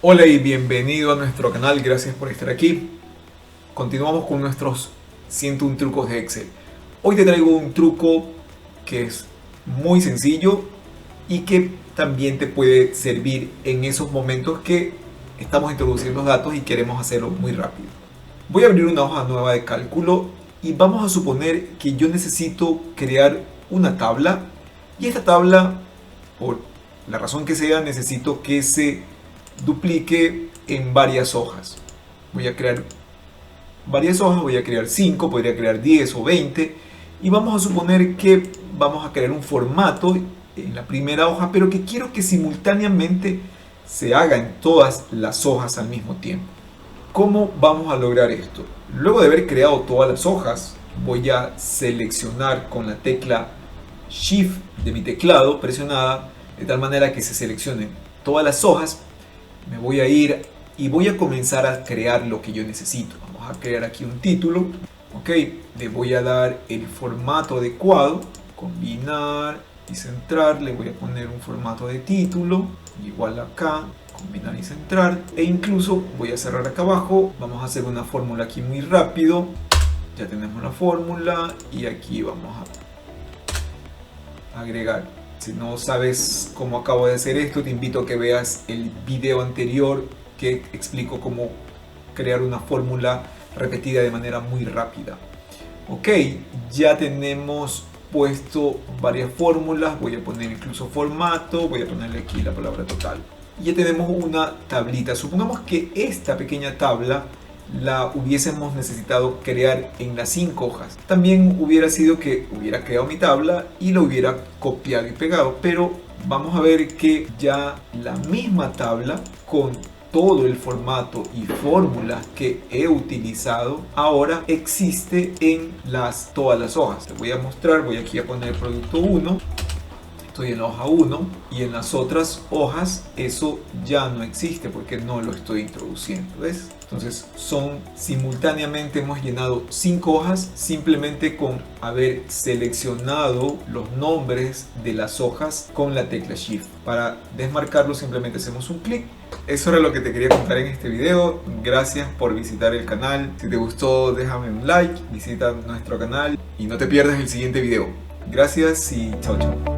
Hola y bienvenido a nuestro canal, gracias por estar aquí. Continuamos con nuestros 101 trucos de Excel. Hoy te traigo un truco que es muy sencillo y que también te puede servir en esos momentos que estamos introduciendo datos y queremos hacerlo muy rápido. Voy a abrir una hoja nueva de cálculo y vamos a suponer que yo necesito crear una tabla y esta tabla, por la razón que sea, necesito que se duplique en varias hojas. Voy a crear varias hojas, voy a crear 5, podría crear 10 o 20 y vamos a suponer que vamos a crear un formato en la primera hoja, pero que quiero que simultáneamente se haga en todas las hojas al mismo tiempo. ¿Cómo vamos a lograr esto? Luego de haber creado todas las hojas, voy a seleccionar con la tecla Shift de mi teclado presionada, de tal manera que se seleccionen todas las hojas. Me voy a ir y voy a comenzar a crear lo que yo necesito. Vamos a crear aquí un título. Ok, le voy a dar el formato adecuado, combinar y centrar. Le voy a poner un formato de título, igual acá, combinar y centrar. E incluso voy a cerrar acá abajo. Vamos a hacer una fórmula aquí muy rápido. Ya tenemos la fórmula y aquí vamos a agregar. Si no sabes cómo acabo de hacer esto, te invito a que veas el video anterior que explico cómo crear una fórmula repetida de manera muy rápida. Ok, ya tenemos puesto varias fórmulas, voy a poner incluso formato, voy a ponerle aquí la palabra total. Y ya tenemos una tablita. Supongamos que esta pequeña tabla la hubiésemos necesitado crear en las 5 hojas. También hubiera sido que hubiera creado mi tabla y lo hubiera copiado y pegado, pero vamos a ver que ya la misma tabla con todo el formato y fórmulas que he utilizado ahora existe en todas las hojas. Te voy a mostrar, voy aquí a poner producto 1. Estoy en la hoja 1 y en las otras hojas eso ya no existe porque no lo estoy introduciendo, ¿ves? Entonces simultáneamente hemos llenado 5 hojas simplemente con haber seleccionado los nombres de las hojas con la tecla Shift. Para desmarcarlo simplemente hacemos un clic. Eso era lo que te quería contar en este video. Gracias por visitar el canal. Si te gustó, déjame un like, visita nuestro canal y no te pierdas el siguiente video. Gracias y chao chao.